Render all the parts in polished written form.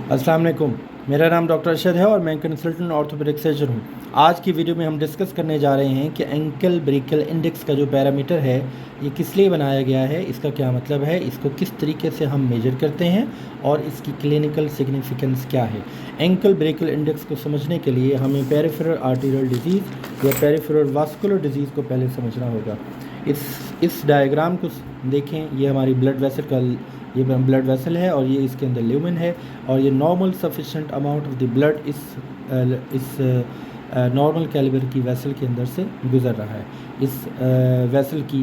अस्सलाम वालेकुम। मेरा नाम डॉक्टर अरशद है और मैं कंसल्टेंट ऑर्थोपेडिक सर्जन हूँ। आज की वीडियो में हम डिस्कस करने जा रहे हैं कि एंकल ब्रेकियल इंडेक्स का जो पैरामीटर है ये किस लिए बनाया गया है, इसका क्या मतलब है, इसको किस तरीके से हम मेजर करते हैं और इसकी क्लिनिकल सिग्निफिकेंस क्या है। एंकल ब्रेकियल इंडेक्स को समझने के लिए हमें पेरिफेरल आर्टीरियल डिजीज़ या पेरिफेरल वास्कुलर डिजीज़ को पहले समझना होगा। इस डायग्राम को देखें, ये हमारी ब्लड वेसल का ये ब्लड वेसल है और ये इसके अंदर ल्यूमेन है और ये normal sufficient amount of the blood इस नॉर्मल कैलिबर की वेसल के अंदर से गुज़र रहा है। इस वेसल की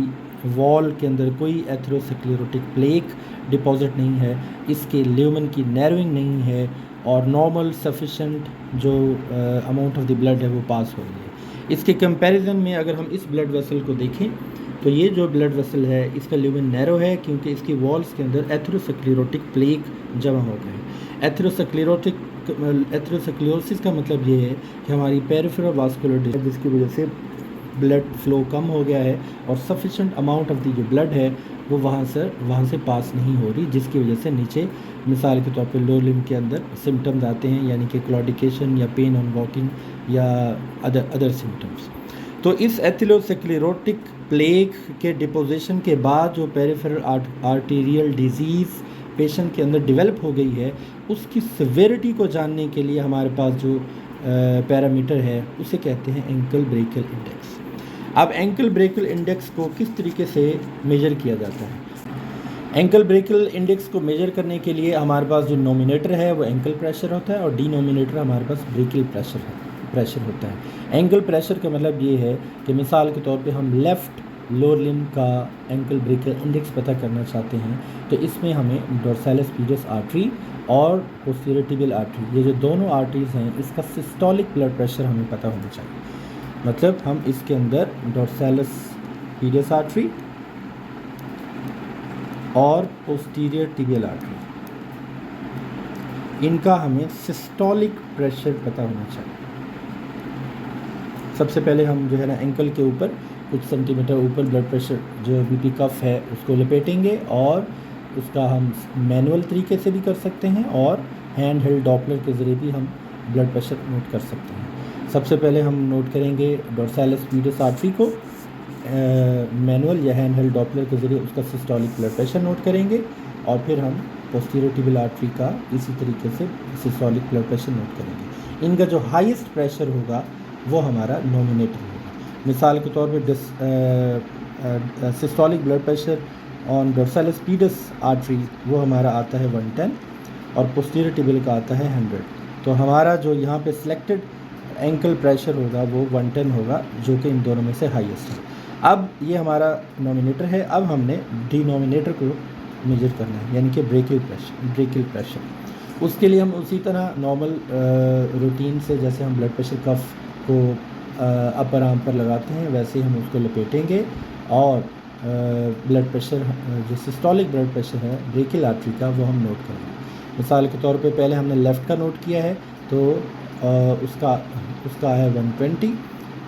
वॉल के अंदर कोई एथेरोस्क्लेरोटिक प्लेक डिपॉजिट नहीं है, इसके ल्यूमेन की नैरोइंग नहीं है और नॉर्मल सफिशेंट जो अमाउंट ऑफ द ब्लड है वो पास हो रही है। इसके कंपैरिजन में अगर हम इस ब्लड वेसल को देखें तो ये जो ब्लड वेसल है इसका ल्यूमेन नैरो है क्योंकि इसकी वॉल्स के अंदर एथेरोस्क्लेरोटिक प्लेक जमा हो गए हैं। एथेरोस्क्लेरोसिस का मतलब ये है कि हमारी पेरिफेरल वास्कुलर डिजीज जिसकी वजह से ब्लड फ्लो कम हो गया है और सफिशेंट अमाउंट ऑफ दी जो ब्लड है वो वहाँ से पास नहीं हो रही, जिसकी वजह से नीचे मिसाल के तौर पे लोअर लिम्ब के अंदर सिम्टम्स आते हैं, यानी कि क्लॉडिकेशन या पेन ऑन वॉकिंग या अदर सिम्टम्स। तो इस एथेरोस्क्लेरोटिक प्लेक के डिपोजिशन के बाद जो पेरिफेरल आर्टीरियल डिजीज़ पेशेंट के अंदर डेवलप हो गई है उसकी सिवियरिटी को जानने के लिए हमारे पास जो पैरामीटर है उसे कहते हैं एंकल ब्रेकियल इंडेक्स। अब एंकल ब्रेकियल इंडेक्स को किस तरीके से मेजर किया जाता है? एंकल ब्रेकियल इंडेक्स को मेजर करने के लिए हमारे पास जो नोमिनेटर है वो एंकल प्रेशर होता है और डिनोमिनेटर हमारे पास ब्रेकियल प्रेशर होता है। एंकल प्रेशर का मतलब ये है कि मिसाल के तौर पे हम लेफ़्ट लोअर लिम्ब का एंकल ब्रेकियल इंडेक्स पता करना चाहते हैं तो इसमें हमें डोर्सालिस पीडस आर्टरी और पोस्टीरियर टिबियल आर्टरी, ये जो दोनों आर्टरीज़ हैं, इसका सिस्टोलिक ब्लड प्रेशर हमें पता होना चाहिए। मतलब हम इसके अंदर डोर्सालिस पीडस आर्टरी और पोस्टीरियर टिबियल आर्टरी, इनका हमें सिस्टोलिक प्रेशर पता होना चाहिए। सबसे पहले हम जो है ना एंकल के ऊपर कुछ सेंटीमीटर ऊपर ब्लड प्रेशर जो बीपी कफ है उसको लपेटेंगे और उसका हम मैनुअल तरीके से भी कर सकते हैं और हैंड हेल्ड डॉपलर के ज़रिए भी हम ब्लड प्रेशर नोट कर सकते हैं। सबसे पहले हम नोट करेंगे डोर्सालिस पीडस आर्टरी को मैनुअल या हैंड हेल्ड डॉपलर के ज़रिए उसका सिस्टोलिक ब्लड प्रेशर नोट करेंगे और फिर हम पोस्टीरियर टिबियल आर्टरी का इसी तरीके से सिस्टोलिक ब्लड प्रेशर नोट करेंगे। इनका जो हाईएस्ट प्रेशर होगा वो हमारा नोमिनेटर होगा। मिसाल के तौर पे systolic blood pressure on dorsalis pedis artery वो हमारा आता है 110 और पोस्टीरियर टिबियल का आता है 100। तो हमारा जो यहाँ पे सिलेक्टेड एंकल प्रेशर होगा वो 110 होगा, जो कि इन दोनों में से हाईएस्ट है। अब ये नोमिनेटर है, अब हमने डिनोमिनेटर को मेजर करना है, यानी कि ब्रेकियल प्रेशर। उसके लिए हम उसी तरह नॉर्मल रूटीन से जैसे हम ब्लड प्रेशर कफ को अपर आर्म पर लगाते हैं वैसे ही हम उसको लपेटेंगे और ब्लड प्रेशर जो सिस्टोलिक ब्लड प्रेशर है ब्रेकियल आर्टरी का वो हम नोट करेंगे। मिसाल के तौर पे पहले हमने लेफ़्ट का नोट किया है तो उसका है 120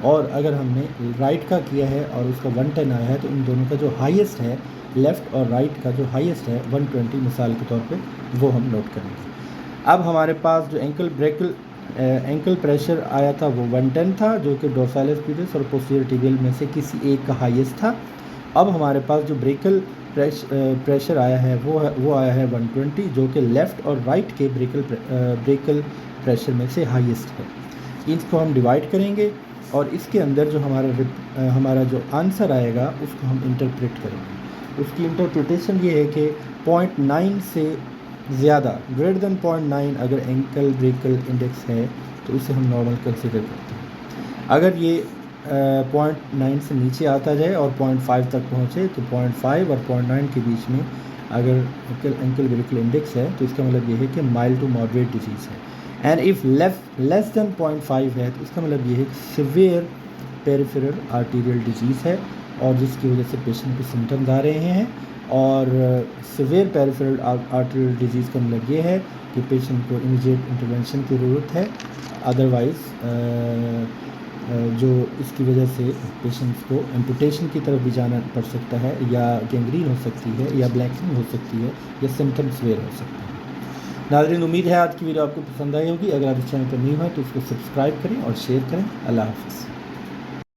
और अगर हमने राइट का किया है और उसका 110 आया है तो इन दोनों का जो हाईएस्ट है लेफ़्ट और राइट का जो हाईएस्ट है 120 मिसाल के तौर पे वो हम नोट करेंगे। अब हमारे पास जो एंकल प्रेशर आया था वो 110 था, जो कि डोर्सालिस पीडस और पोस्टीरियर टिबियल में से किसी एक का हाईएस्ट था। अब हमारे पास जो ब्रेकियल प्रेशर आया है वो आया है 120, जो कि लेफ़्ट और राइट के ब्रेकियल प्रेशर में से हाईएस्ट है। इसको हम डिवाइड करेंगे और इसके अंदर जो हमारा जो आंसर आएगा उसको हम इंटरप्रेट करेंगे। उसकी इंटरप्रिटेशन ये है कि 0.9 से ज़्यादा ग्रेटर देन 0.9 अगर एंकल ब्रेकियल इंडेक्स है तो उसे हम नॉर्मल कंसीडर करते हैं। अगर ये 0.9 से नीचे आता जाए और 0.5 तक पहुँचे तो 0.5 और 0.9 के बीच में अगर एंकल ब्रेकियल इंडेक्स है तो इसका मतलब ये है कि माइल्ड टू मॉडरेट डिजीज़ है। एंड इफ़ लेस देन 0.5 है तो इसका मतलब ये है कि सिवियर पेरिफेरल आर्टीरियल डिजीज़ है और जिसकी वजह से पेशेंट को सिम्टम्स आ रहे हैं। और सिवियर पेरिफेरल आर्टीरियल डिजीज़ का मतलब ये है कि पेशेंट को इमीडिएट इंटरवेंशन की ज़रूरत है, अदरवाइज़ जो इसकी वजह से पेशेंट्स को एम्पुटेशन की तरफ भी जाना पड़ सकता है या गैंग्रीन हो सकती है या ब्लैकिंग हो सकती है या सिम्टम्स सिवियर हो सकते हैं। नाज़रीन, उम्मीद है आज की वीडियो आपको पसंद आई होगी। अगर आप इस चैनल पर न्यू हैं तो इसको सब्सक्राइब करें और शेयर करें। अल्लाह हाफ़िज़।